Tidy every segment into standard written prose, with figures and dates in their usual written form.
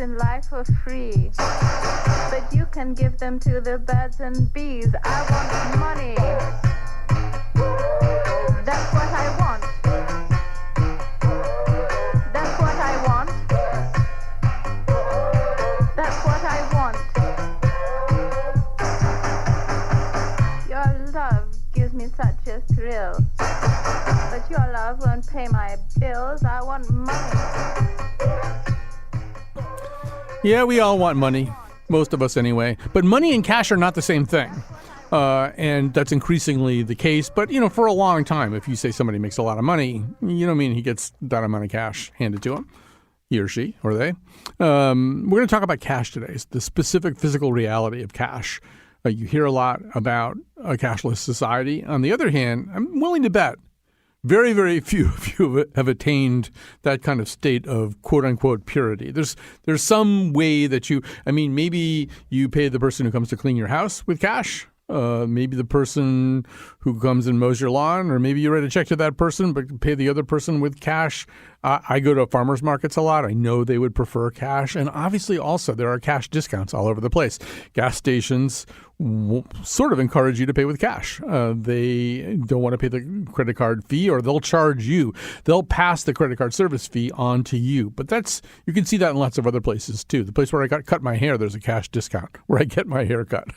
in life for free, but you can give them to the birds and bees. I want money. That's what I want. That's what I want. That's what I want. Your love gives me such a thrill, but your love won't pay my bills. I want money. Yeah, we all want money. Most of us anyway. But money and cash are not the same thing. And that's increasingly the case. But, for a long time, if you say somebody makes a lot of money, you don't mean he gets that amount of cash handed to him, he or she, or they. We're going to talk about cash today, the specific physical reality of cash. You hear a lot about a cashless society. On the other hand, I'm willing to bet very, very few of you have attained that kind of state of quote unquote purity. There's some way that maybe you pay the person who comes to clean your house with cash. Maybe the person who comes and mows your lawn, or maybe you write a check to that person, but pay the other person with cash. I go to farmers markets a lot. I know they would prefer cash. And obviously also there are cash discounts all over the place. Gas stations sort of encourage you to pay with cash. They don't want to pay the credit card fee, or they'll charge you. They'll pass the credit card service fee on to you. But you can see that in lots of other places too. The place where I cut my hair, there's a cash discount where I get my hair cut.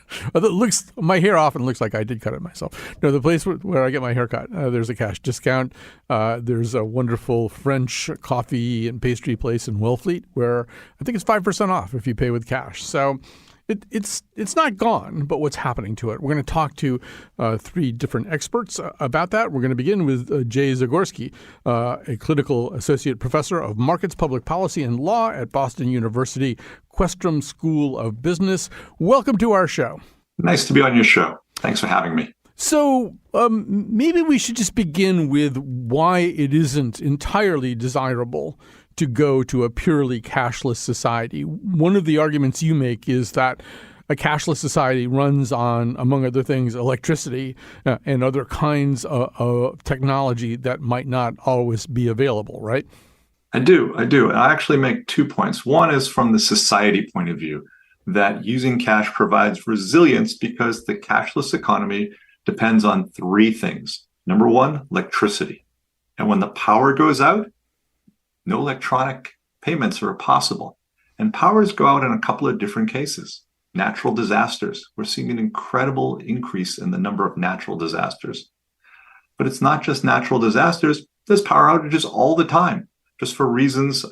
My hair often looks like I did cut it myself. No, the place where I get my hair cut, there's a cash discount. There's a wonderful French coffee and pastry place in Wellfleet where I think it's 5% off if you pay with cash. So it's not gone, but what's happening to it? We're going to talk to three different experts about that. We're going to begin with Jay Zagorsky, a clinical associate professor of markets, public policy, and law at Boston University Questrom School of Business. Welcome to our show. Nice to be on your show. Thanks for having me. So maybe we should just begin with why it isn't entirely desirable to go to a purely cashless society. One of the arguments you make is that a cashless society runs on, among other things, electricity and other kinds of technology that might not always be available, right? I do. I actually make 2 points. One is from the society point of view, that using cash provides resilience because the cashless economy depends on 3 things. Number 1, electricity. And when the power goes out, no electronic payments are possible. And powers go out in a couple of different cases. Natural disasters. We're seeing an incredible increase in the number of natural disasters. But it's not just natural disasters. There's power outages all the time, just for reasons.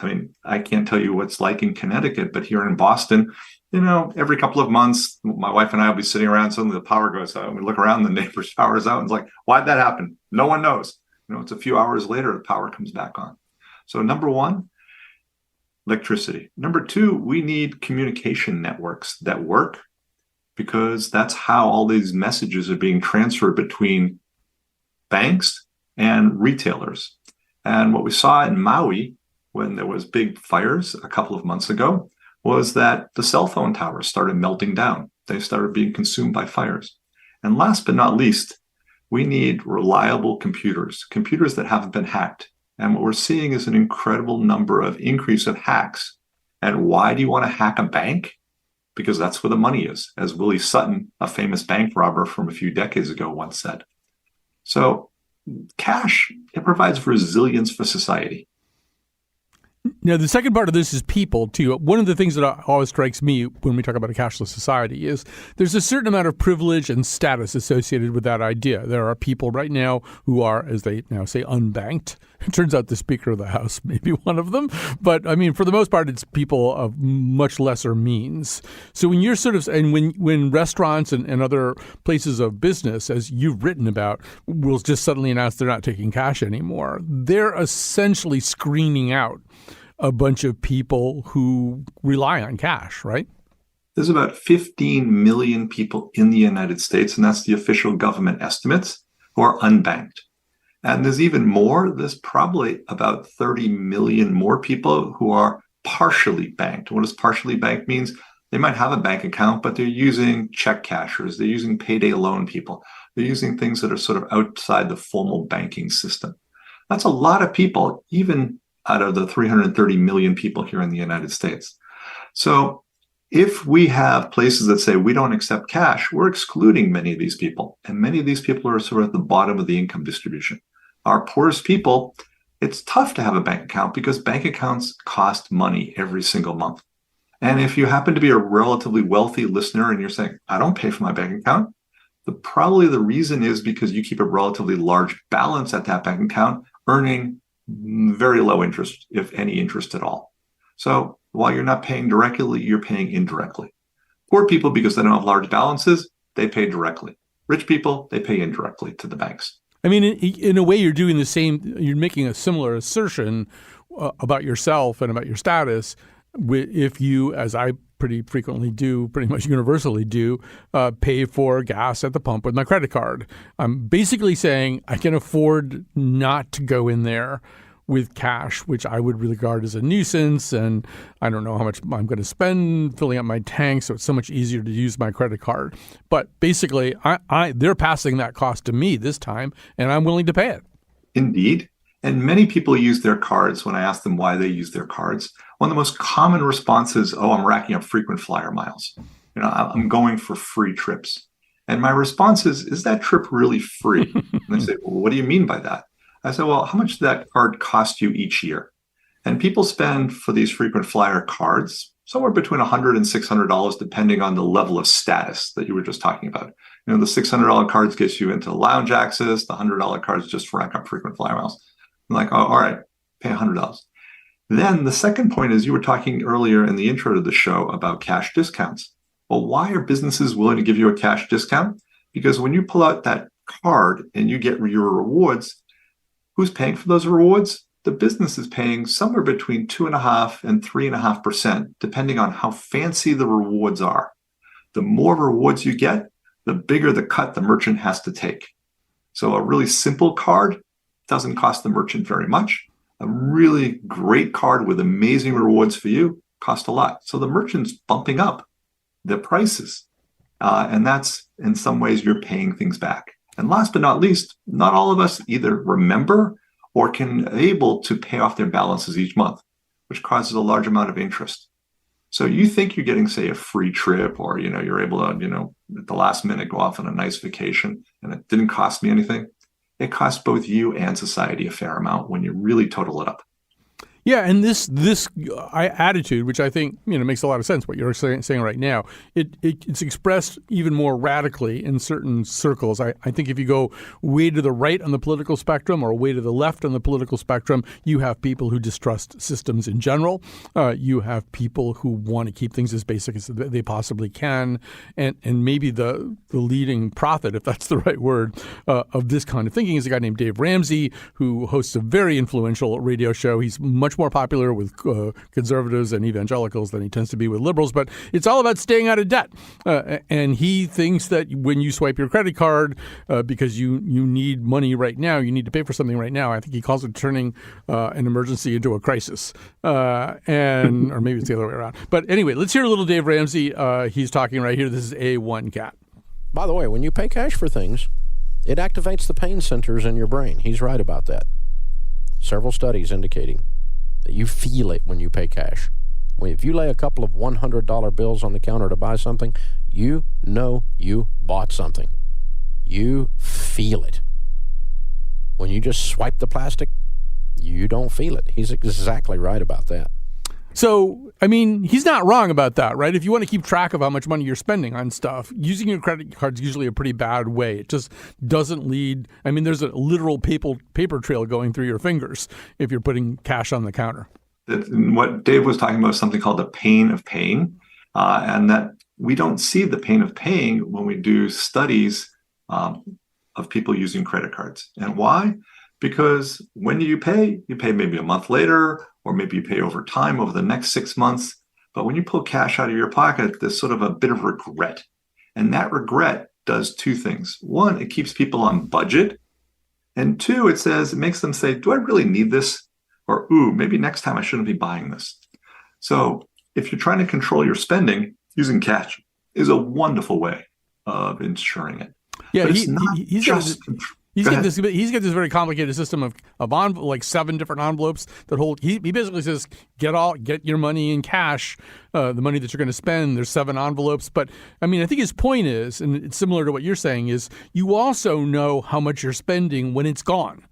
I can't tell you what it's like in Connecticut, but here in Boston, every couple of months, my wife and I will be sitting around, suddenly the power goes out, and we look around, the neighbor's power is out, and it's like, why'd that happen? No one knows. It's a few hours later, the power comes back on. So number 1, electricity. Number 2, we need communication networks that work, because that's how all these messages are being transferred between banks and retailers. And what we saw in Maui when there was big fires a couple of months ago was that the cell phone towers started melting down. They started being consumed by fires. And last but not least, we need reliable computers that haven't been hacked. And what we're seeing is an incredible increase of hacks. And why do you want to hack a bank? Because that's where the money is, as Willie Sutton, a famous bank robber from a few decades ago, once said. So cash, it provides resilience for society. Now, the second part of this is people, too. One of the things that always strikes me when we talk about a cashless society is there's a certain amount of privilege and status associated with that idea. There are people right now who are, as they now say, unbanked. It turns out the Speaker of the House may be one of them. But, for the most part, it's people of much lesser means. So when you're when restaurants and other places of business, as you've written about, will just suddenly announce they're not taking cash anymore, they're essentially screening out a bunch of people who rely on cash, right? There's about 15 million people in the United States, and that's the official government estimates, who are unbanked. And there's even more. There's probably about 30 million more people who are partially banked. What does partially banked means? They might have a bank account, but they're using check cashers. They're using payday loan people. They're using things that are sort of outside the formal banking system. That's a lot of people, even out of the 330 million people here in the United States. So if we have places that say we don't accept cash, we're excluding many of these people. And many of these people are sort of at the bottom of the income distribution. Our poorest people, it's tough to have a bank account because bank accounts cost money every single month. And if you happen to be a relatively wealthy listener and you're saying, I don't pay for my bank account, probably the reason is because you keep a relatively large balance at that bank account, earning very low interest, if any interest at all. So while you're not paying directly, you're paying indirectly. Poor people, because they don't have large balances, they pay directly. Rich people, they pay indirectly to the banks. I mean, in a way, you're doing the same. You're making a similar assertion about yourself and about your status if you, as I pretty frequently do, pretty much universally do, pay for gas at the pump with my credit card. I'm basically saying I can afford not to go in there with cash, which I would regard as a nuisance, and I don't know how much I'm going to spend filling up my tank, so it's so much easier to use my credit card. But basically, they're passing that cost to me this time, and I'm willing to pay it. Indeed. And many people use their cards. When I ask them why they use their cards, one of the most common responses, I'm racking up frequent flyer miles. I'm going for free trips. And my response is that trip really free? And they say, well, what do you mean by that? I said, well, how much does that card cost you each year? And people spend for these frequent flyer cards somewhere between $100 and $600, depending on the level of status that you were just talking about. The $600 cards gets you into lounge access. The $100 cards just rack up frequent flyer miles. I'm like, oh, all right, pay $100. Then the second point is you were talking earlier in the intro to the show about cash discounts. Well, why are businesses willing to give you a cash discount? Because when you pull out that card and you get your rewards, who's paying for those rewards? The business is paying somewhere between 2.5% and 3.5%, depending on how fancy the rewards are. The more rewards you get, the bigger the cut the merchant has to take. So a really simple card doesn't cost the merchant very much. A really great card with amazing rewards for you costs a lot. So the merchant's bumping up the prices. And that's, in some ways, you're paying things back. And last but not least, not all of us either remember or can able to pay off their balances each month, which causes a large amount of interest. So you think you're getting, say, a free trip, or you're able to, at the last minute go off on a nice vacation, and it didn't cost me anything. It costs both you and society a fair amount when you really total it up. Yeah, and this attitude, which I think makes a lot of sense, what you're saying right now, it's expressed even more radically in certain circles. I think if you go way to the right on the political spectrum or way to the left on the political spectrum, you have people who distrust systems in general. You have people who want to keep things as basic as they possibly can, and maybe the leading prophet, if that's the right word, of this kind of thinking is a guy named Dave Ramsey, who hosts a very influential radio show. He's much more popular with conservatives and evangelicals than he tends to be with liberals, but it's all about staying out of debt. And he thinks that when you swipe your credit card because you need money right now, you need to pay for something right now. I think he calls it turning an emergency into a crisis, or maybe it's the other way around. But anyway, let's hear a little Dave Ramsey. He's talking right here. This is A1 Cat. By the way, when you pay cash for things, it activates the pain centers in your brain. He's right about that. Several studies indicating that you feel it when you pay cash. If you lay a couple of $100 bills on the counter to buy something, you know you bought something. You feel it. When you just swipe the plastic, you don't feel it. He's exactly right about that. So, I mean, he's not wrong about that, right? If you want to keep track of how much money you're spending on stuff, using your credit card is usually a pretty bad way. It just doesn't lead. I mean, there's a literal paper trail going through your fingers if you're putting cash on the counter. What Dave was talking about is something called the pain of paying, and that we don't see the pain of paying when we do studies of people using credit cards. And why? Because when you pay maybe a month later, or maybe you pay over time over the next 6 months. But when you pull cash out of your pocket, there's sort of a bit of regret. And that regret does two things. One, it keeps people on budget. And two, it makes them say, do I really need this? Or, ooh, maybe next time I shouldn't be buying this. So if you're trying to control your spending, using cash is a wonderful way of ensuring it. Yeah, He's got this very complicated system of like 7 different envelopes that hold. He basically says get your money in cash, the money that you're going to spend. There's 7 envelopes, but I mean, I think his point is, and it's similar to what you're saying, is you also know how much you're spending when it's gone.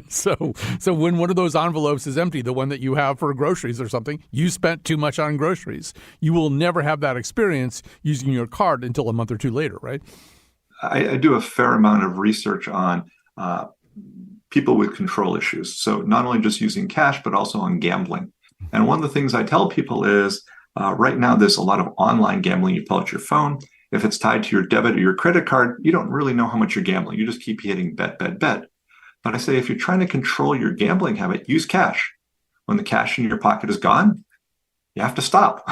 So when one of those envelopes is empty, the one that you have for groceries or something, you spent too much on groceries. You will never have that experience using your card until a month or 2 later, right? I do a fair amount of research on people with control issues. So not only just using cash, but also on gambling. And one of the things I tell people is right now there's a lot of online gambling. You pull out your phone. If it's tied to your debit or your credit card, you don't really know how much you're gambling. You just keep hitting bet, bet, bet. But I say if you're trying to control your gambling habit, use cash. When the cash in your pocket is gone, you have to stop.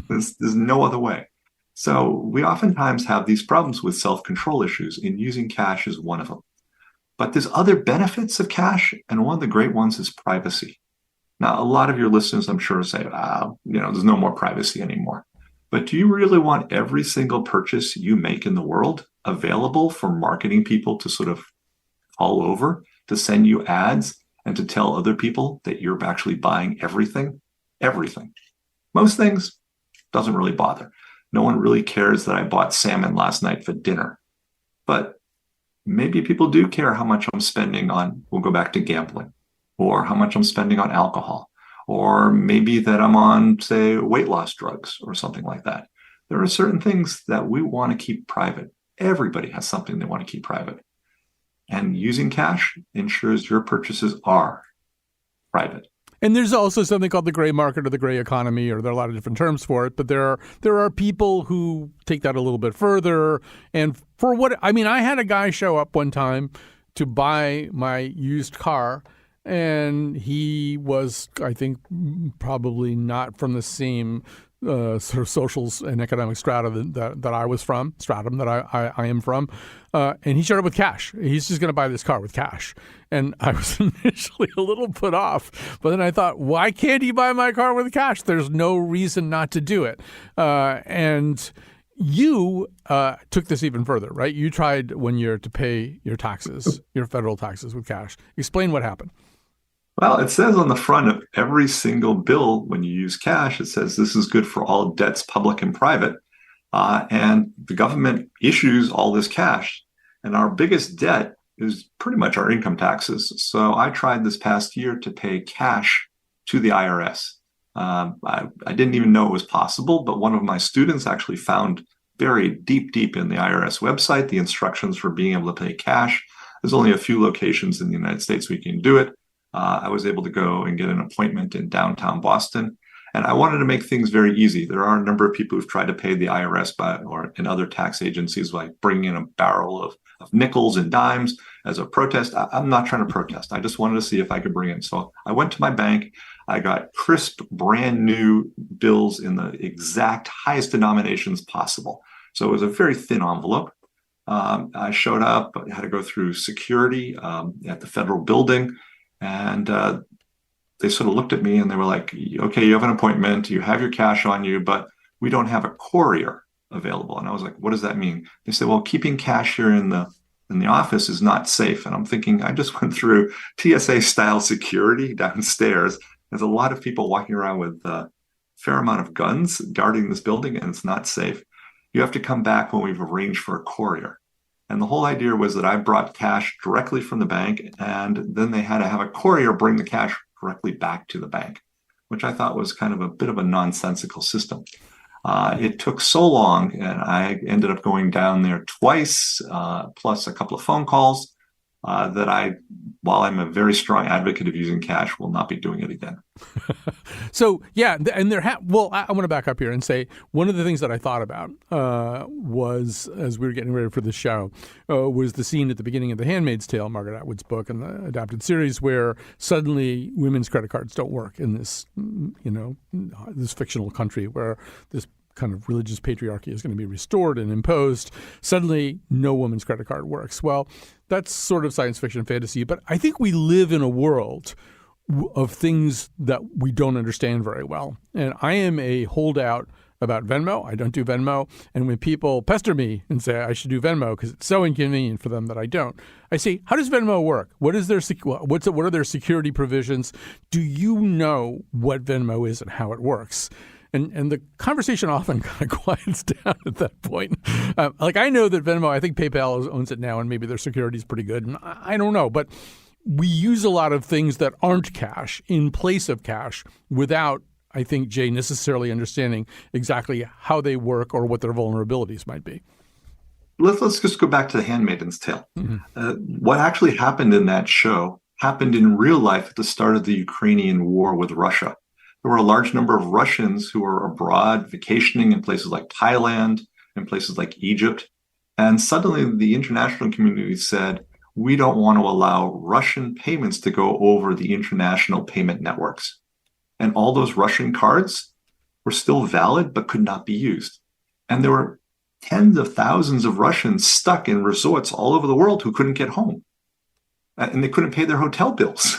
There's no other way. So we oftentimes have these problems with self-control issues, and using cash is one of them. But there's other benefits of cash, and one of the great ones is privacy. Now, a lot of your listeners, I'm sure, say, there's no more privacy anymore. But do you really want every single purchase you make in the world available for marketing people to sort of all over, to send you ads and to tell other people that you're actually buying everything? Everything. Most things doesn't really bother. No one really cares that I bought salmon last night for dinner. But maybe people do care how much I'm spending on, we'll go back to gambling, or how much I'm spending on alcohol, or maybe that I'm on, say, weight loss drugs or something like that. There are certain things that we want to keep private. Everybody has something they want to keep private. And using cash ensures your purchases are private. And there's also something called the gray market or the gray economy, or there are a lot of different terms for it. But there are people who take that a little bit further. And I had a guy show up one time to buy my used car, and he was, I think, probably not from the same sort of social and economic strata that I was from, stratum that I am from. And he showed up with cash. He's just going to buy this car with cash. And I was initially a little put off. But then I thought, why can't he buy my car with cash? There's no reason not to do it. And you took this even further, right? You tried one year to pay your taxes, your federal taxes with cash. Explain what happened. Well, it says on the front of every single bill, when you use cash, it says this is good for all debts, public and private. And the government issues all this cash. And our biggest debt is pretty much our income taxes. So I tried this past year to pay cash to the IRS. I didn't even know it was possible, but one of my students actually found buried deep in the IRS website the instructions for being able to pay cash. There's only a few locations in the United States we can do it. I was able to go and get an appointment in downtown Boston, and I wanted to make things very easy. There are a number of people who've tried to pay the IRS or in other tax agencies by bringing in a barrel of nickels and dimes as a protest. I'm not trying to protest. I just wanted to see if I could bring it. So I went to my bank. I got crisp, brand new bills in the exact highest denominations possible. So it was a very thin envelope. I showed up, I had to go through security at the federal building. And they sort of looked at me and they were like, okay, you have an appointment, you have your cash on you, but we don't have a courier available. And I was like, what does that mean? They said, well, keeping cash here in the office is not safe. And I'm thinking, I just went through TSA style security downstairs. There's a lot of people walking around with a fair amount of guns guarding this building, and it's not safe. You have to come back when we've arranged for a courier. And the whole idea was that I brought cash directly from the bank, and then they had to have a courier bring the cash directly back to the bank, which I thought was kind of a bit of a nonsensical system. It took so long, and I ended up going down there twice, plus a couple of phone calls, that while I'm a very strong advocate of using cash, will not be doing it again. So, yeah, and I want to back up here and say one of the things that I thought about was, as we were getting ready for the show, was the scene at the beginning of The Handmaid's Tale, Margaret Atwood's book and the adapted series, where suddenly women's credit cards don't work in this, this fictional country where this kind of religious patriarchy is going to be restored and imposed. Suddenly, no woman's credit card works. Well, that's sort of science fiction fantasy, but I think we live in a world of things that we don't understand very well. And I am a holdout about Venmo. I don't do Venmo. And when people pester me and say I should do Venmo because it's so inconvenient for them that I don't, I say, how does Venmo work? What are their security provisions? Do you know what Venmo is and how it works? And the conversation often kind of quiets down at that point. I know that Venmo, I think PayPal owns it now, and maybe their security is pretty good. And I don't know. But we use a lot of things that aren't cash in place of cash without, I think, Jay, necessarily understanding exactly how they work or what their vulnerabilities might be. Let's just go back to The Handmaid's Tale. What actually happened in that show happened in real life at the start of the Ukrainian war with Russia. There were a large number of Russians who were abroad vacationing in places like Thailand and places like Egypt. And suddenly the international community said, we don't want to allow Russian payments to go over the international payment networks. And all those Russian cards were still valid but could not be used. And there were tens of thousands of Russians stuck in resorts all over the world who couldn't get home. And they couldn't pay their hotel bills.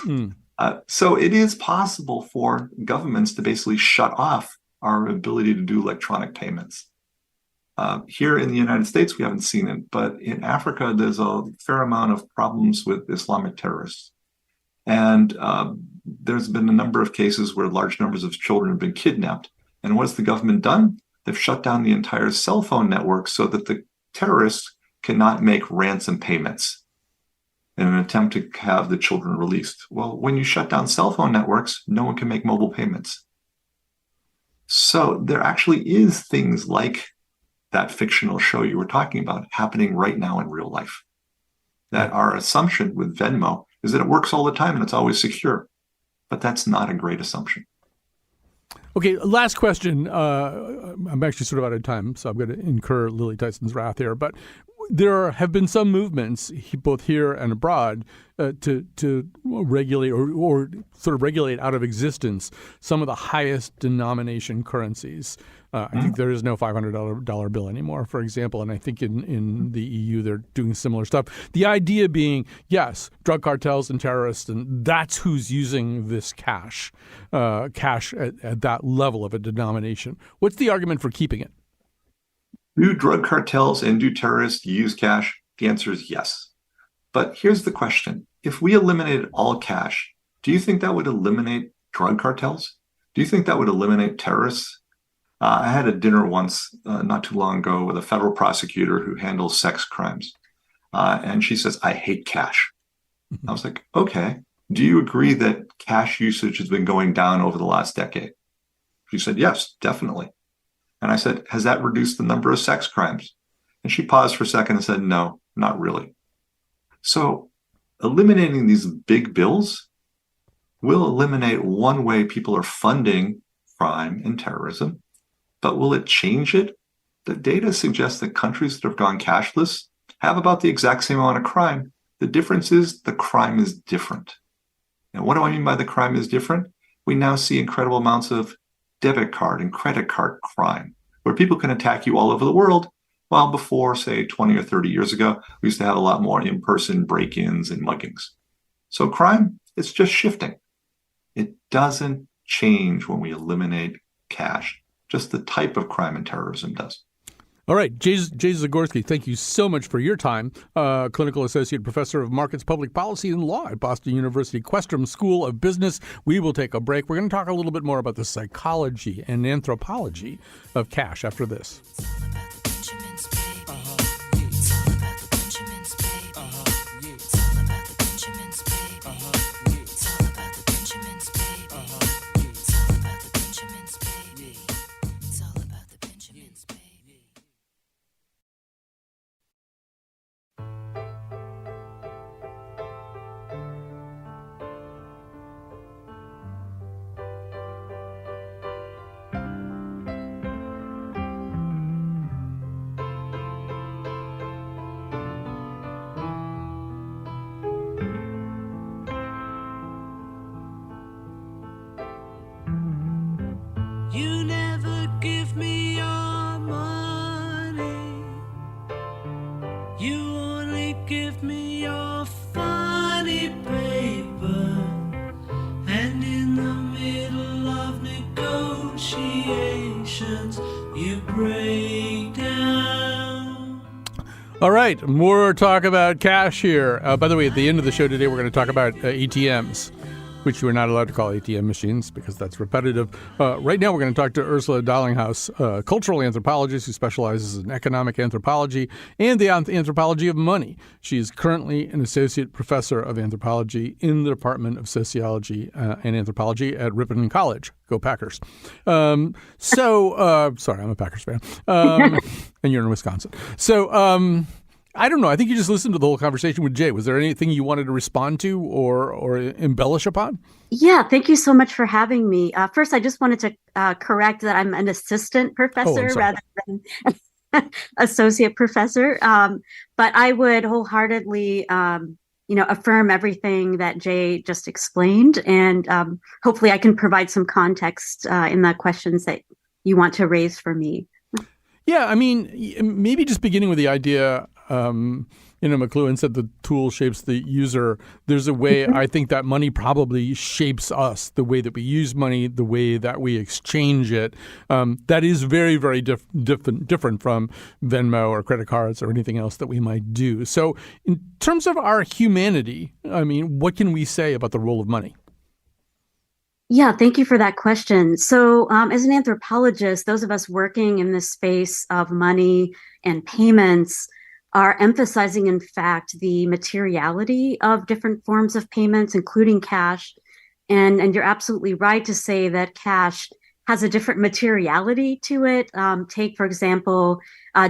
So it is possible for governments to basically shut off our ability to do electronic payments. Here in the United States, we haven't seen it, but in Africa, there's a fair amount of problems with Islamic terrorists. And there's been a number of cases where large numbers of children have been kidnapped. And what's the government done? They've shut down the entire cell phone network so that the terrorists cannot make ransom payments in an attempt to have the children released. Well, when you shut down cell phone networks, no one can make mobile payments. So there actually is things like that fictional show you were talking about happening right now in real life. That our assumption with Venmo is that it works all the time and it's always secure. But that's not a great assumption. Okay, last question. I'm actually sort of out of time, so I'm going to incur Lily Tyson's wrath here. But there have been some movements, both here and abroad, to regulate or sort of regulate out of existence some of the highest denomination currencies. I think there is no $500 bill anymore, for example, and I think in the EU they're doing similar stuff. The idea being, yes, drug cartels and terrorists, and that's who's using this cash at that level of a denomination. What's the argument for keeping it? Do drug cartels and do terrorists use cash? The answer is yes. But here's the question. If we eliminated all cash, do you think that would eliminate drug cartels? Do you think that would eliminate terrorists? I had a dinner once, not too long ago, with a federal prosecutor who handles sex crimes. And she says, I hate cash. I was like, okay, do you agree that cash usage has been going down over the last decade? She said, yes, definitely. And I said, has that reduced the number of sex crimes? And she paused for a second and said, no, not really. So eliminating these big bills will eliminate one way people are funding crime and terrorism. But will it change it? The data suggests that countries that have gone cashless have about the exact same amount of crime. The difference is the crime is different. And what do I mean by the crime is different? We now see incredible amounts of debit card and credit card crime, where people can attack you all over the world, while before, say, 20 or 30 years ago, we used to have a lot more in-person break-ins and muggings. So crime, it's just shifting. It doesn't change when we eliminate cash. Just the type of crime and terrorism does. All right. Jay Zagorsky, thank you so much for your time. Clinical Associate Professor of Markets, Public Policy, and Law at Boston University Questrom School of Business. We will take a break. We're going to talk a little bit more about the psychology and anthropology of cash after this. You never give me your money. You only give me your funny paper. And in the middle of negotiations, you break down. All right, more talk about cash here. By the way, at the end of the show today, we're going to talk about ATMs, which you are not allowed to call ATM machines because that's repetitive. Right now, we're going to talk to Ursula Dalinghaus, a cultural anthropologist who specializes in economic anthropology and the anthropology of money. She is currently an assistant professor of anthropology in the Department of Sociology and Anthropology at Ripon College. Go Packers. Sorry, I'm a Packers fan. And you're in Wisconsin. So, I don't know. I think you just listened to the whole conversation with Jay. Was there anything you wanted to respond to or embellish upon? Yeah, thank you so much for having me. First, I just wanted to correct that I'm an assistant professor rather than associate professor. But I would wholeheartedly, affirm everything that Jay just explained. And hopefully I can provide some context in the questions that you want to raise for me. Yeah, I mean, maybe just beginning with the idea, McLuhan said the tool shapes the user. There's a way I think that money probably shapes us, the way that we use money, the way that we exchange it. That is very, very different from Venmo or credit cards or anything else that we might do. So in terms of our humanity, I mean, what can we say about the role of money? Yeah, thank you for that question. So as an anthropologist, those of us working in the space of money and payments are emphasizing, in fact, the materiality of different forms of payments, including cash. And you're absolutely right to say that cash has a different materiality to it. Take, for example,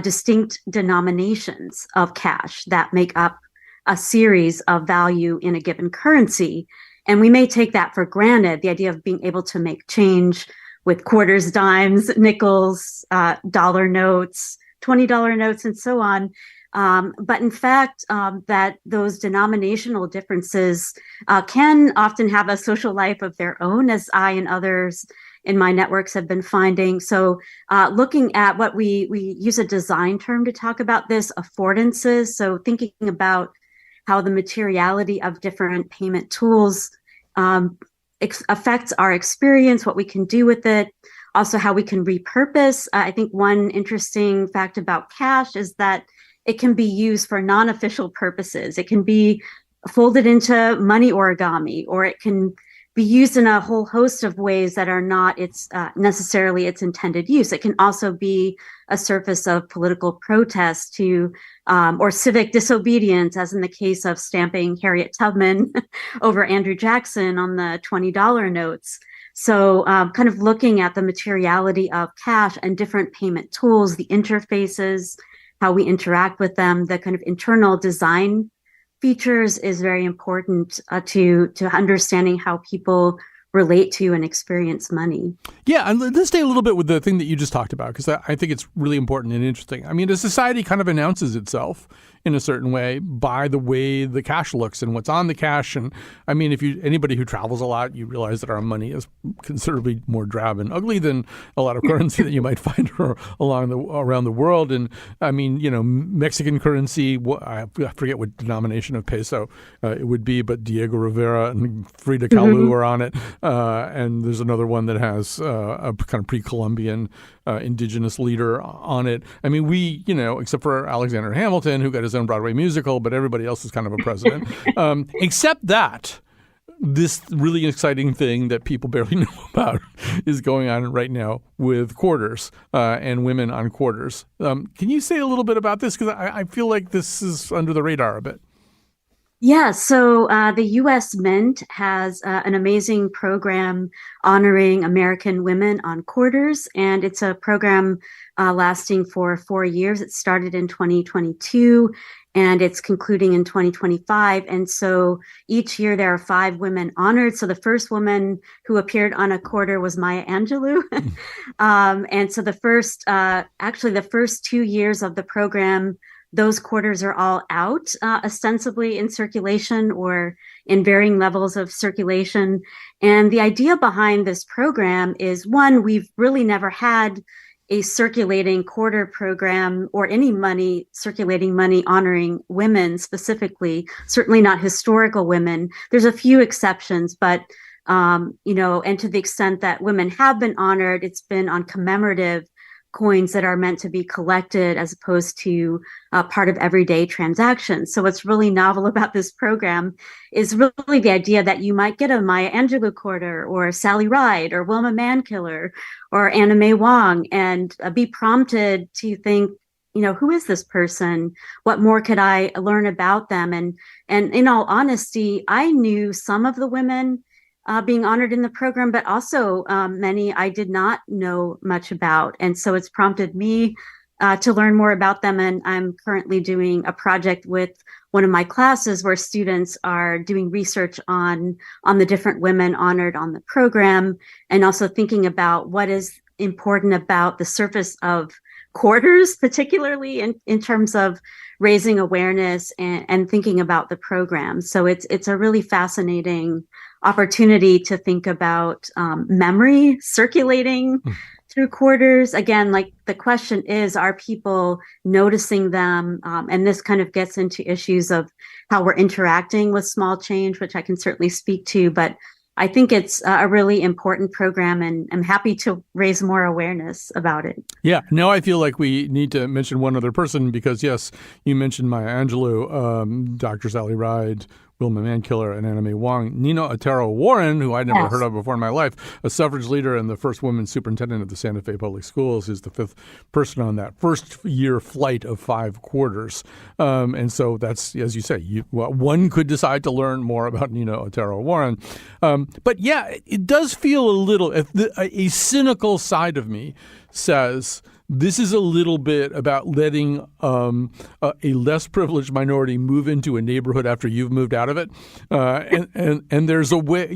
distinct denominations of cash that make up a series of value in a given currency. And we may take that for granted, the idea of being able to make change with quarters, dimes, nickels, dollar notes, $20 notes, and so on. But in fact, that those denominational differences can often have a social life of their own, as I and others in my networks have been finding. So looking at what we use a design term to talk about this, affordances. So thinking about how the materiality of different payment tools affects our experience, what we can do with it, also how we can repurpose. I think one interesting fact about cash is that it can be used for non-official purposes. It can be folded into money origami, or it can be used in a whole host of ways that are not necessarily its intended use. It can also be a surface of political protest to or civic disobedience, as in the case of stamping Harriet Tubman over Andrew Jackson on the $20 notes. So kind of looking at the materiality of cash and different payment tools, the interfaces, how we interact with them, the kind of internal design features is very important to understanding how people relate to and experience money. Yeah, and let's stay a little bit with the thing that you just talked about, because I think it's really important and interesting. I mean, a society kind of announces itself in a certain way by the way the cash looks and what's on the cash. And I mean, if anybody who travels a lot, you realize that our money is considerably more drab and ugly than a lot of currency that you might find around the world. And I mean, Mexican currency, I forget what denomination of peso it would be, but Diego Rivera and Frida Kahlo are on it. And there's another one that has a kind of pre-Columbian indigenous leader on it. I mean, we, except for Alexander Hamilton, who got his own Broadway musical, but everybody else is kind of a president. Except that this really exciting thing that people barely know about is going on right now with quarters and women on quarters. Can you say a little bit about this? Because I feel like this is under the radar a bit. Yeah, so the U.S. Mint has an amazing program honoring American women on quarters, and it's a program lasting for 4 years. It started in 2022, and it's concluding in 2025. And so each year there are 5 women honored. So the first woman who appeared on a quarter was Maya Angelou. And so the first 2 years of the program, those quarters are all out, ostensibly in circulation or in varying levels of circulation. And the idea behind this program is, one, we've really never had a circulating quarter program or any circulating money honoring women specifically, certainly not historical women. There's a few exceptions, but, and to the extent that women have been honored, it's been on commemorative coins that are meant to be collected as opposed to part of everyday transactions. So what's really novel about this program is really the idea that you might get a Maya Angelou quarter or Sally Ride or Wilma Mankiller or Anna May Wong and be prompted to think, who is this person? What more could I learn about them? And in all honesty, I knew some of the women being honored in the program, but also many I did not know much about. And so it's prompted me to learn more about them. And I'm currently doing a project with one of my classes where students are doing research on the different women honored on the program, and also thinking about what is important about the surface of quarters, particularly in terms of raising awareness and thinking about the program. So it's a really fascinating opportunity to think about memory circulating through quarters. Again, like the question is, are people noticing them? And this kind of gets into issues of how we're interacting with small change, which I can certainly speak to, but I think it's a really important program, and I'm happy to raise more awareness about it. Yeah. Now I feel like we need to mention one other person because, yes, you mentioned Maya Angelou, Dr. Sally Ride, Wilma Mankiller, and Anna May Wong. Nina Otero Warren, who I'd never heard of before in my life, a suffrage leader and the first woman superintendent of the Santa Fe Public Schools, is the fifth person on that first-year flight of 5 quarters. And so that's, as you say, one could decide to learn more about Nina Otero Warren. But yeah, it does feel a little, a cynical side of me says, this is a little bit about letting a less privileged minority move into a neighborhood after you've moved out of it. And there's a way,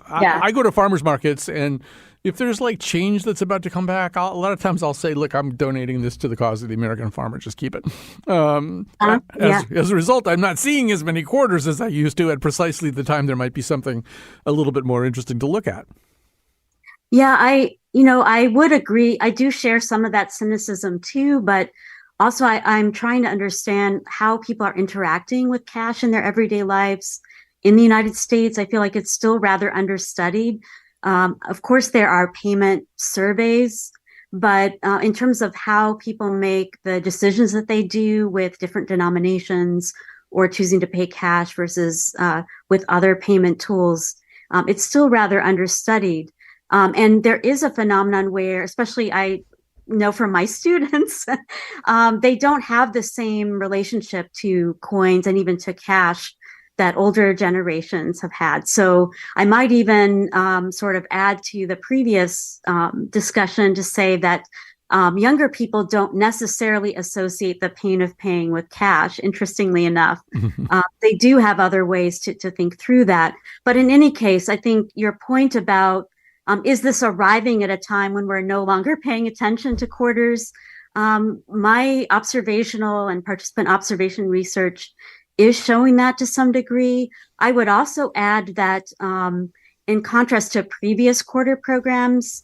I go to farmers markets, and if there's like change that's about to come back, a lot of times I'll say, look, I'm donating this to the cause of the American farmer. Just keep it. As a result, I'm not seeing as many quarters as I used to at precisely the time there might be something a little bit more interesting to look at. Yeah, I would agree. I do share some of that cynicism too, but also I'm trying to understand how people are interacting with cash in their everyday lives in the United States. I feel like it's still rather understudied. Of course, there are payment surveys, but in terms of how people make the decisions that they do with different denominations or choosing to pay cash versus with other payment tools, it's still rather understudied. And there is a phenomenon where, especially I know from my students, they don't have the same relationship to coins and even to cash that older generations have had. So I might even sort of add to the previous discussion to say that younger people don't necessarily associate the pain of paying with cash, interestingly enough. They do have other ways to think through that. But in any case, I think your point about is this arriving at a time when we're no longer paying attention to quarters? My observational and participant observation research is showing that to some degree. I would also add that in contrast to previous quarter programs,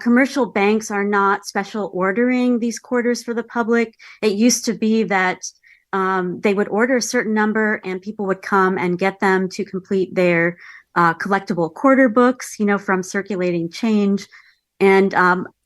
commercial banks are not special ordering these quarters for the public. It used to be that they would order a certain number and people would come and get them to complete their collectible quarter books, from circulating change. And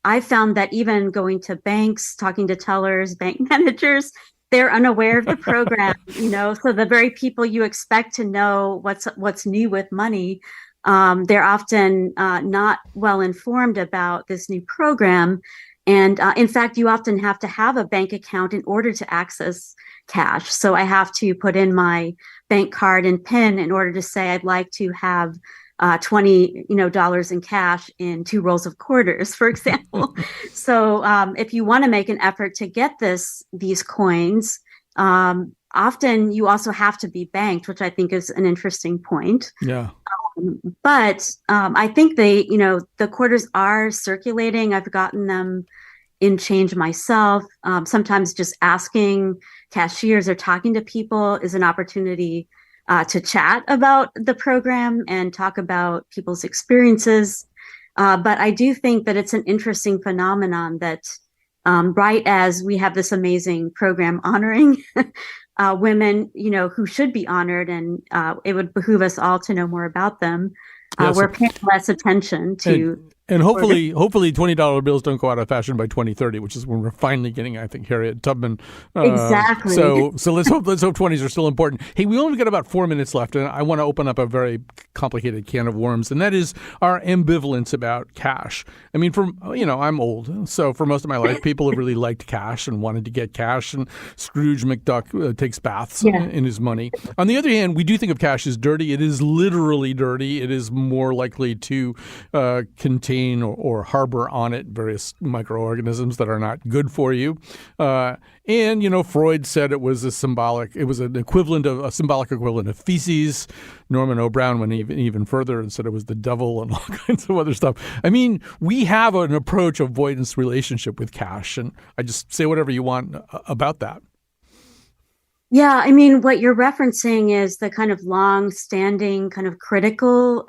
I found that even going to banks, talking to tellers, bank managers, they're unaware of the program, so the very people you expect to know what's new with money, they're often not well informed about this new program. And in fact, you often have to have a bank account in order to access cash. So I have to put in my bank card and PIN in order to say I'd like to have $20 in cash in 2 rolls of quarters, for example. So if you want to make an effort to get these coins, often you also have to be banked, which I think is an interesting point. Yeah. But I think the quarters are circulating. I've gotten them in change myself. Sometimes just asking cashiers or talking to people is an opportunity to chat about the program and talk about people's experiences. But I do think that it's an interesting phenomenon that right as we have this amazing program honoring women, who should be honored, and it would behoove us all to know more about them. Yes. We're paying less attention to And hopefully $20 bills don't go out of fashion by 2030, which is when we're finally getting, I think, Harriet Tubman. Exactly. So let's hope 20s are still important. Hey, we only got about 4 minutes left, and I want to open up a very complicated can of worms, and that is our ambivalence about cash. I mean, I'm old, so for most of my life, people have really liked cash and wanted to get cash, and Scrooge McDuck takes baths in his money. On the other hand, we do think of cash as dirty. It is literally dirty. It is more likely to contain or harbor on it various microorganisms that are not good for you. And Freud said it was a symbolic equivalent of feces. Norman O'Brown went even further and said it was the devil and all kinds of other stuff. I mean, we have an approach avoidance relationship with cash, and I just say whatever you want about that. Yeah, I mean, what you're referencing is the kind of long-standing kind of critical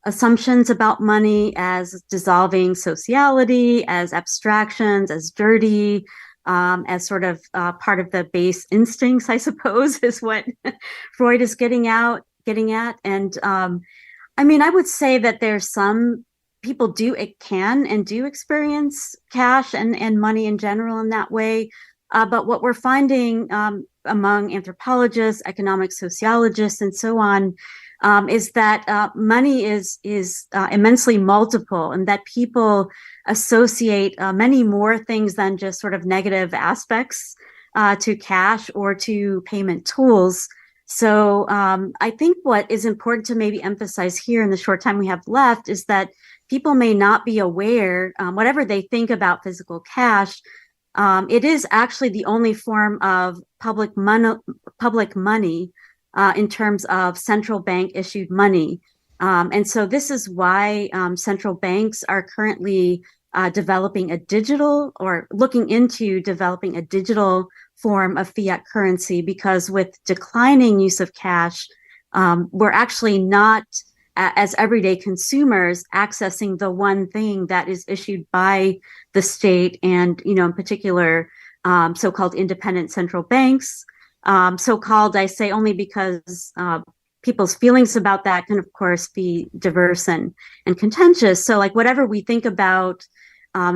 assumptions about money as dissolving sociality, as abstractions, as dirty, as sort of part of the base instincts, I suppose, is what Freud is getting at. And I mean, I would say that there's some people can and do experience cash and money in general in that way. But what we're finding among anthropologists, economic sociologists, and so on, is that money is immensely multiple, and that people associate many more things than just sort of negative aspects to cash or to payment tools. So I think what is important to maybe emphasize here in the short time we have left is that people may not be aware, whatever they think about physical cash, it is actually the only form of public money in terms of central bank issued money. And so this is why central banks are currently developing looking into developing a digital form of fiat currency, because with declining use of cash, we're actually not, as everyday consumers, accessing the one thing that is issued by the state and, in particular, so-called independent central banks. So-called, I say only because people's feelings about that can, of course, be diverse and contentious. So like whatever we think about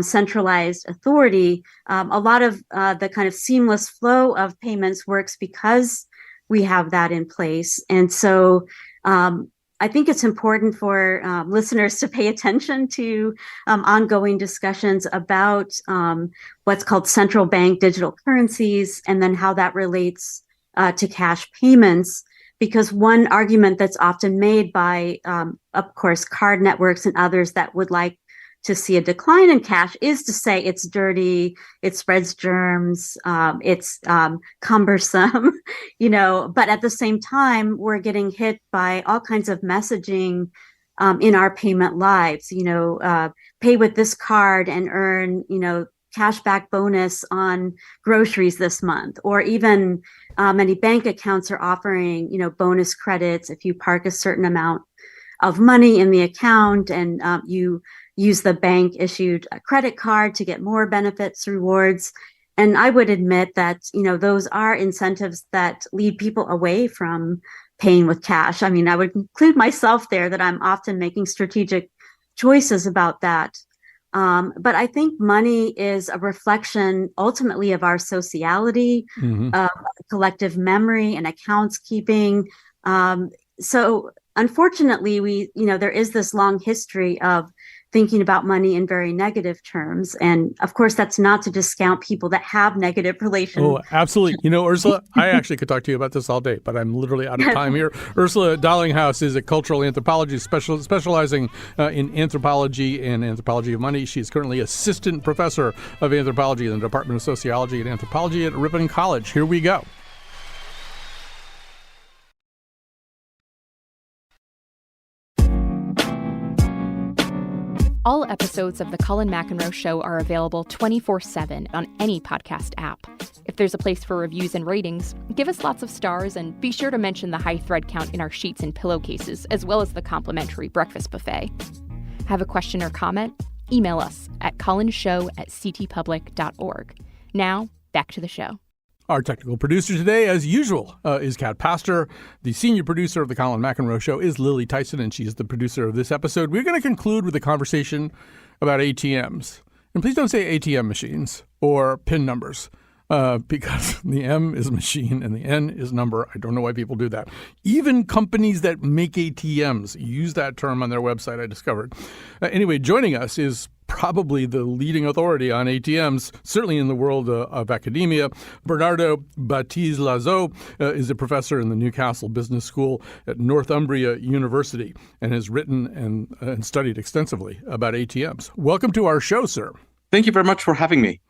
centralized authority, a lot of the kind of seamless flow of payments works because we have that in place. And so I think it's important for listeners to pay attention to ongoing discussions about what's called central bank digital currencies, and then how that relates to cash payments. Because one argument that's often made by, of course, card networks and others that would like to see a decline in cash is to say it's dirty, it spreads germs, it's cumbersome, but at the same time, we're getting hit by all kinds of messaging in our payment lives, pay with this card and earn, cashback bonus on groceries this month, or even many bank accounts are offering, bonus credits if you park a certain amount of money in the account and you use the bank issued credit card to get more benefits, rewards. And I would admit that, those are incentives that lead people away from paying with cash. I mean, I would include myself there, that I'm often making strategic choices about that. But I think money is a reflection ultimately of our sociality, collective memory and accounts keeping. So unfortunately, there is this long history of thinking about money in very negative terms. And of course, that's not to discount people that have negative relations. Oh, absolutely. Ursula, I actually could talk to you about this all day, but I'm literally out of time here. Ursula Dalinghaus is a cultural anthropologist specializing in anthropology and anthropology of money. She's currently Assistant Professor of Anthropology in the Department of Sociology and Anthropology at Ripon College. Here we go. All episodes of The Colin McEnroe Show are available 24/7 on any podcast app. If there's a place for reviews and ratings, give us lots of stars, and be sure to mention the high thread count in our sheets and pillowcases, as well as the complimentary breakfast buffet. Have a question or comment? Email us at colinshow@ctpublic.org. Now, back to the show. Our technical producer today, as usual, is Kat Pastor. The senior producer of the Colin McEnroe Show is Lily Tyson, and she's the producer of this episode. We're going to conclude with a conversation about ATMs. And please don't say ATM machines or PIN numbers, because the M is machine and the N is number. I don't know why people do that. Even companies that make ATMs use that term on their website, I discovered. Anyway, joining us is probably the leading authority on ATMs, certainly in the world of academia. Bernardo Batiz-Lazo is a professor in the Newcastle Business School at Northumbria University and has written and studied extensively about ATMs. Welcome to our show, sir. Thank you very much for having me.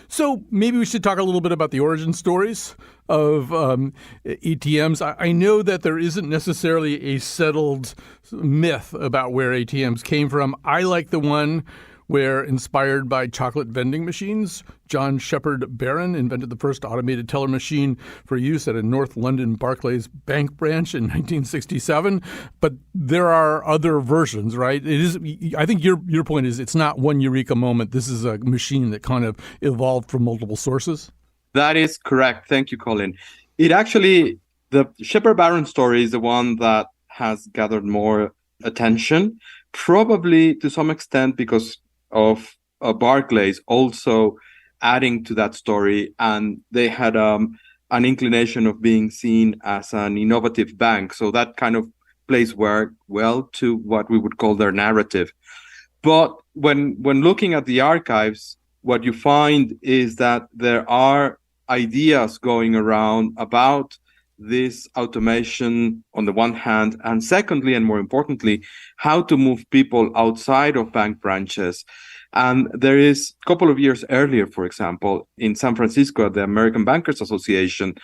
So maybe we should talk a little bit about the origin stories of ATMs. I know that there isn't necessarily a settled myth about where ATMs came from. I like the one where, inspired by chocolate vending machines, John Shepherd Barron invented the first automated teller machine for use at a North London Barclays bank branch in 1967. But there are other versions, right? It is. I think your point is it's not one eureka moment. This is a machine that kind of evolved from multiple sources. That is correct. Thank you, Colin. It actually, the Shepherd Barron story is the one that has gathered more attention, probably to some extent because of Barclays also adding to that story, and they had an inclination of being seen as an innovative bank. So that kind of plays well to what we would call their narrative. But when looking at the archives, what you find is that there are ideas going around about this automation on the one hand, and secondly, and more importantly, how to move people outside of bank branches. And there is a couple of years earlier, for example, in San Francisco, the American Bankers Association,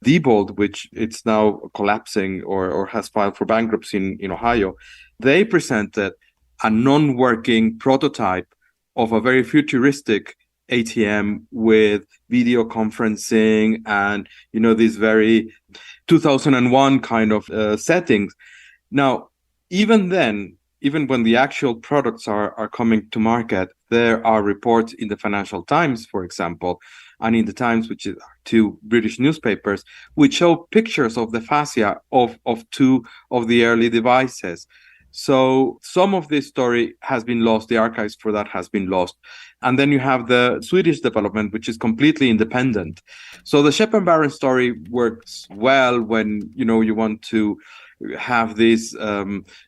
Diebold, which it's now collapsing or has filed for bankruptcy in Ohio, they presented a non-working prototype of a very futuristic ATM with video conferencing and, these very 2001 kind of settings. Now, even when the actual products are coming to market, there are reports in the Financial Times, for example, and in the Times, which is two British newspapers, which show pictures of the fascia of two of the early devices. So some of this story has been lost. The archives for that has been lost. And then you have the Swedish development, which is completely independent. So the Shepherd Barron story works well when, you want to have this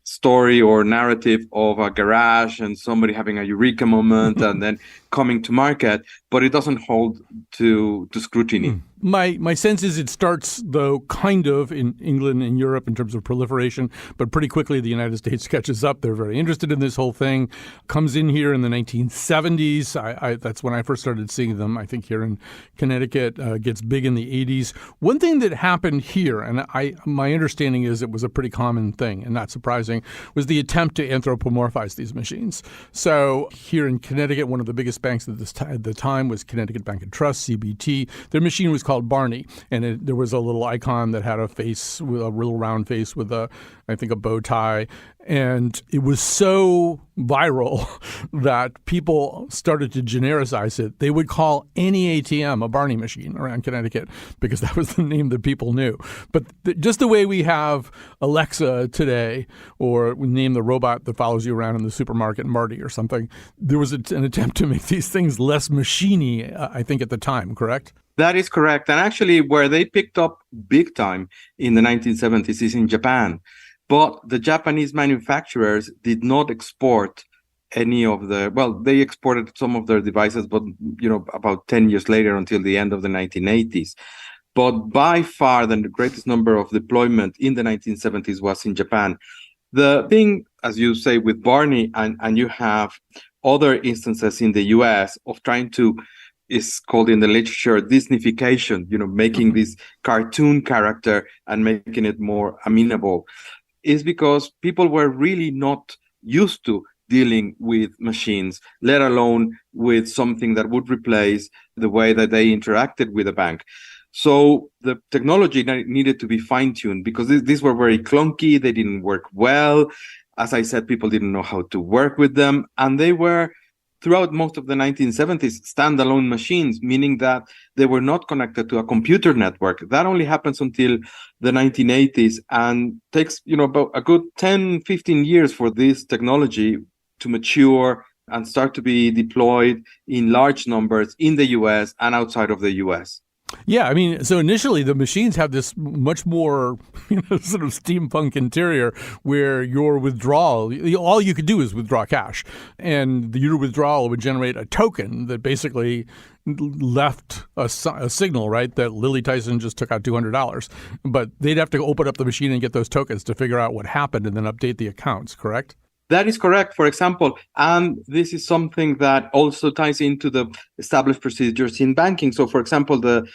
story or narrative of a garage and somebody having a eureka moment and then coming to market, but it doesn't hold to scrutiny. My sense is it starts, though, kind of in England and Europe in terms of proliferation, but pretty quickly the United States catches up. They're very interested in this whole thing. Comes in here in the 1970s. That's when I first started seeing them, I think, here in Connecticut. Gets big in the 80s. One thing that happened here, and my understanding is it was a pretty common thing and not surprising, was the attempt to anthropomorphize these machines. So here in Connecticut, one of the biggest banks at the time was Connecticut Bank and Trust, CBT. Their machine was called Barney, and there was a little icon that had a face, with a real round face with a bow tie. And it was so viral that people started to genericize it. They would call any ATM a Barney machine around Connecticut because that was the name that people knew. But just the way we have Alexa today, or we name the robot that follows you around in the supermarket Marty or something, there was an attempt to make these things less machine-y, I think, at the time, correct? That is correct. And actually, where they picked up big time in the 1970s is in Japan. But the Japanese manufacturers did not export any of they exported some of their devices, but, about 10 years later until the end of the 1980s. But by far, the greatest number of deployment in the 1970s was in Japan. The thing, as you say, with Barney, and you have other instances in the US of trying to, is called in the literature Disneyfication, making this cartoon character and making it more amenable, is because people were really not used to dealing with machines, let alone with something that would replace the way that they interacted with a bank. So the technology needed to be fine-tuned because these were very clunky. They didn't work well. As I said, people didn't know how to work with them. And they were throughout most of the 1970s, standalone machines, meaning that they were not connected to a computer network. That only happens until the 1980s and takes, about a good 10, 15 years for this technology to mature and start to be deployed in large numbers in the US and outside of the US. Yeah, I mean, so initially the machines have this much more, sort of steampunk interior where your withdrawal, all you could do is withdraw cash. And your withdrawal would generate a token that basically left a signal, right, that Lily Tyson just took out $200. But they'd have to open up the machine and get those tokens to figure out what happened and then update the accounts, correct? That is correct, for example, and this is something that also ties into the established procedures in banking. So, for example, the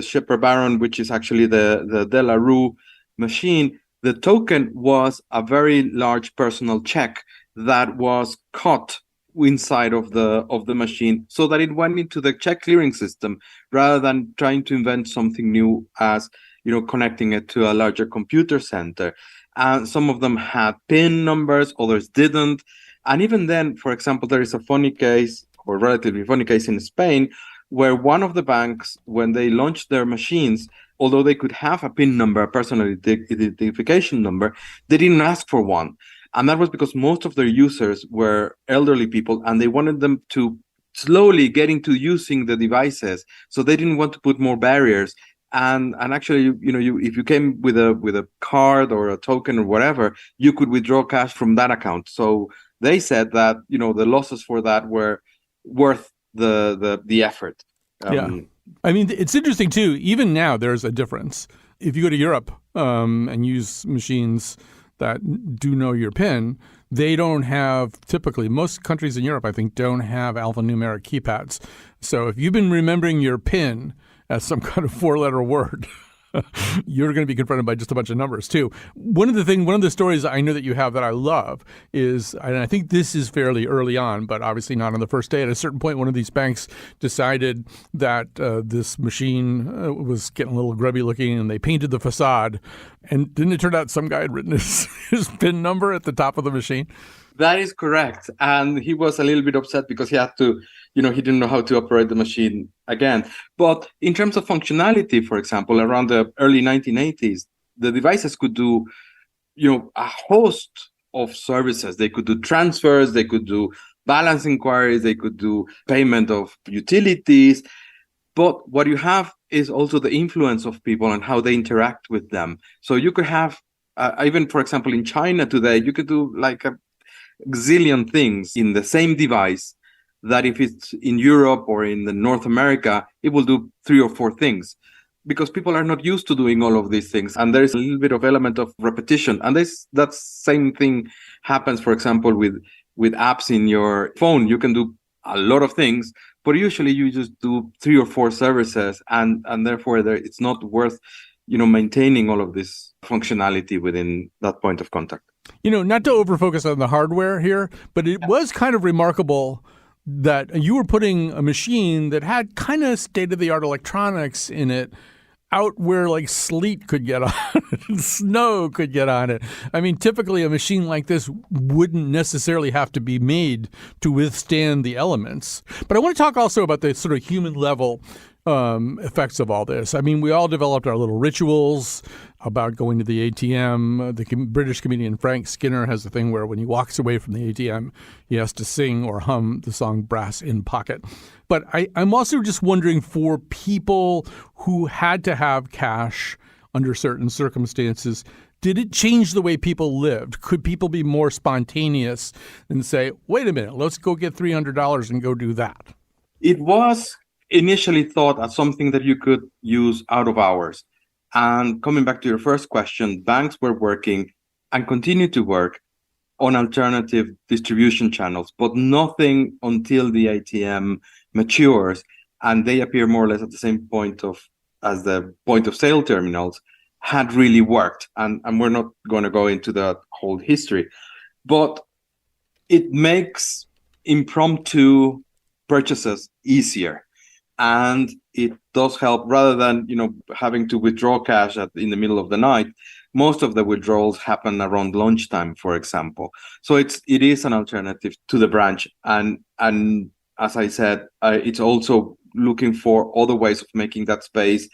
Shipper Baron, which is actually the De La Rue machine, the token was a very large personal check that was cut inside of the machine so that it went into the check clearing system rather than trying to invent something new as, connecting it to a larger computer center. And some of them had PIN numbers, others didn't. And even then, for example, there is a funny case, or relatively funny case in Spain, where one of the banks, when they launched their machines, although they could have a PIN number, a personal identification number, they didn't ask for one. And that was because most of their users were elderly people, and they wanted them to slowly get into using the devices. So they didn't want to put more barriers. And actually, if you came with a card or a token or whatever, you could withdraw cash from that account. So they said that the losses for that were worth the effort. Yeah, I mean, it's interesting too. Even now, there's a difference. If you go to Europe and use machines that do know your PIN, they don't have, typically, most countries in Europe, I think, don't have alphanumeric keypads. So if you've been remembering your PIN as some kind of four-letter word, you're going to be confronted by just a bunch of numbers too. One of the stories I know that you have that I love is, and I think this is fairly early on, but obviously not on the first day. At a certain point, one of these banks decided that this machine was getting a little grubby looking, and they painted the facade. And didn't it turn out some guy had written his PIN number at the top of the machine? That is correct. And he was a little bit upset because he had to, he didn't know how to operate the machine again. But in terms of functionality, for example, around the early 1980s, the devices could do, a host of services. They could do transfers, they could do balance inquiries, they could do payment of utilities. But what you have is also the influence of people and how they interact with them. So you could have, even, for example, in China today, you could do like a zillion things in the same device that if it's in Europe or in the North America, it will do 3 or 4 things because people are not used to doing all of these things. And there is a little bit of element of repetition. And that same thing happens, for example, with apps in your phone. You can do a lot of things, but usually you just do 3 or 4 services. And therefore, it's not worth, maintaining all of this functionality within that point of contact. Not to overfocus on the hardware here, but it was kind of remarkable that you were putting a machine that had kind of state-of-the-art electronics in it out where like sleet could get on it and snow could get on it. I mean, typically a machine like this wouldn't necessarily have to be made to withstand the elements. But I want to talk also about the sort of human level effects of all this. I mean, we all developed our little rituals about going to the ATM. The British comedian Frank Skinner has a thing where when he walks away from the ATM, he has to sing or hum the song Brass in Pocket. But I'm also just wondering, for people who had to have cash under certain circumstances, did it change the way people lived? Could people be more spontaneous and say, wait a minute, let's go get $300 and go do that? It was initially thought as something that you could use out of hours. And coming back to your first question, banks were working and continue to work on alternative distribution channels, but nothing until the ATM matures and they appear more or less at the same point as the point of sale terminals had really worked. And we're not going to go into that whole history, but it makes impromptu purchases easier. And it does help, rather than having to withdraw cash in the middle of the night, most of the withdrawals happen around lunchtime, for example. So it is an alternative to the branch. And as I said, it's also looking for other ways of making that space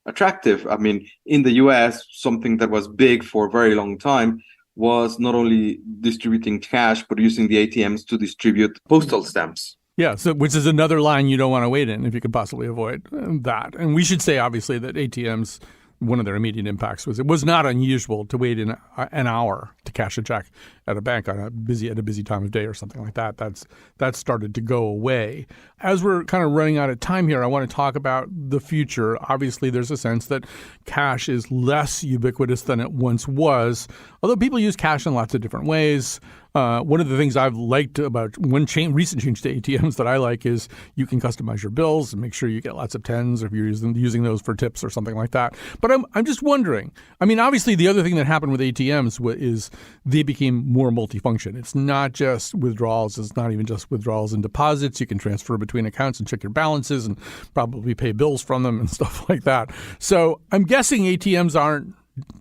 attractive. I mean, in the US, something that was big for a very long time was not only distributing cash, but using the ATMs to distribute postal stamps. Yeah, so which is another line you don't want to wait in if you could possibly avoid that. And we should say, obviously, that ATMs, one of their immediate impacts was it was not unusual to wait in an hour to cash a check at a bank at a busy time of day or something like that. That's started to go away. As we're kind of running out of time here, I want to talk about the future. Obviously, there's a sense that cash is less ubiquitous than it once was, although people use cash in lots of different ways. One of the things I've liked about one recent change to ATMs that I like is you can customize your bills and make sure you get lots of tens if you're using those for tips or something like that. But I'm just wondering, I mean, obviously the other thing that happened with ATMs is they became more multifunction. It's not just withdrawals. It's not even just withdrawals and deposits. You can transfer between accounts and check your balances and probably pay bills from them and stuff like that. So I'm guessing ATMs aren't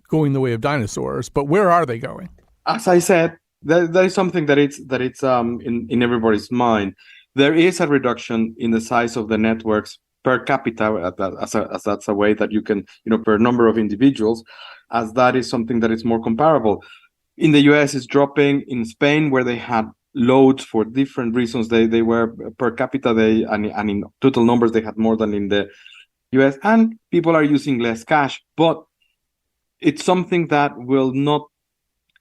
going the way of dinosaurs, but where are they going? As I said, there is something that it's in everybody's mind. There is a reduction in the size of the networks per capita, as that's a way that you can, per number of individuals, as that is something that is more comparable. In the US, it's dropping. In Spain, where they had loads for different reasons, they were per capita, and in total numbers, they had more than in the US, and people are using less cash. But it's something that will not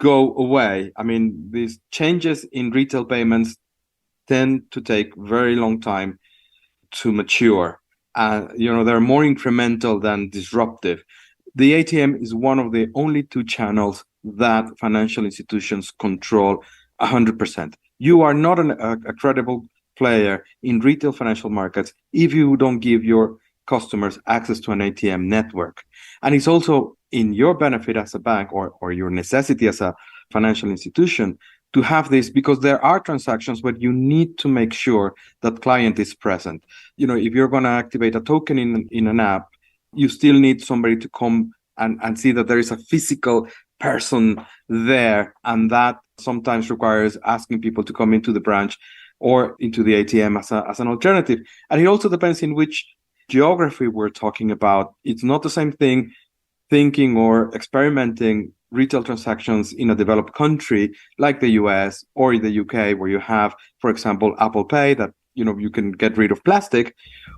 go away. I mean, these changes in retail payments tend to take very long time to mature. They're more incremental than disruptive. The ATM is one of the only two channels that financial institutions control 100%. You are not a credible player in retail financial markets if you don't give your customers access to an ATM network. And it's also in your benefit as a bank or your necessity as a financial institution to have this, because there are transactions where you need to make sure that client is present. If you're going to activate a token in an app, you still need somebody to come and see that there is a physical person there. And that sometimes requires asking people to come into the branch or into the ATM as an alternative. And it also depends in which geography we're talking about. It's not the same thing thinking or experimenting retail transactions in a developed country like the US or in the UK, where you have, for example, Apple Pay, that you can get rid of plastic.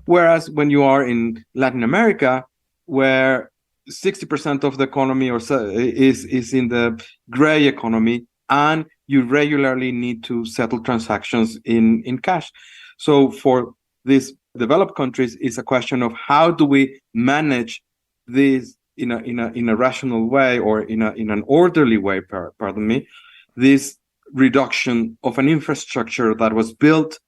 Whereas when you are in Latin America, where 60% of the economy is in the gray economy, and you regularly need to settle transactions in cash. So for these developed countries, it's a question of how do we manage this in a rational way, or in an orderly way, pardon me, this reduction of an infrastructure that was built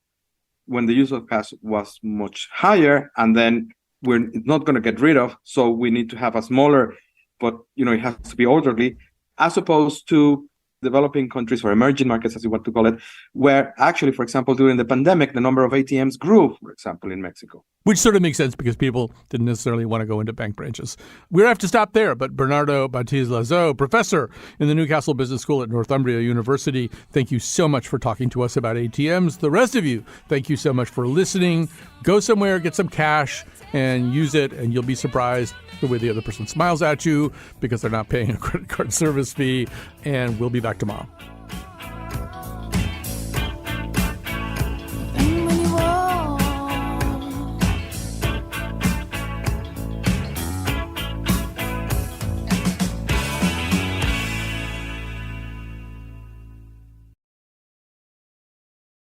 when the use of cash was much higher, and then we're not going to get rid of. So we need to have a smaller, but it has to be orderly, as opposed to developing countries or emerging markets, as you want to call it, where actually, for example, during the pandemic, the number of ATMs grew, for example, in Mexico. Which sort of makes sense because people didn't necessarily want to go into bank branches. We're going to have to stop there, but Bernardo Batiz-Lazo, professor in the Newcastle Business School at Northumbria University, thank you so much for talking to us about ATMs. The rest of you, thank you so much for listening. Go somewhere, get some cash, and use it, and you'll be surprised the way the other person smiles at you because they're not paying a credit card service fee. And we'll be back tomorrow.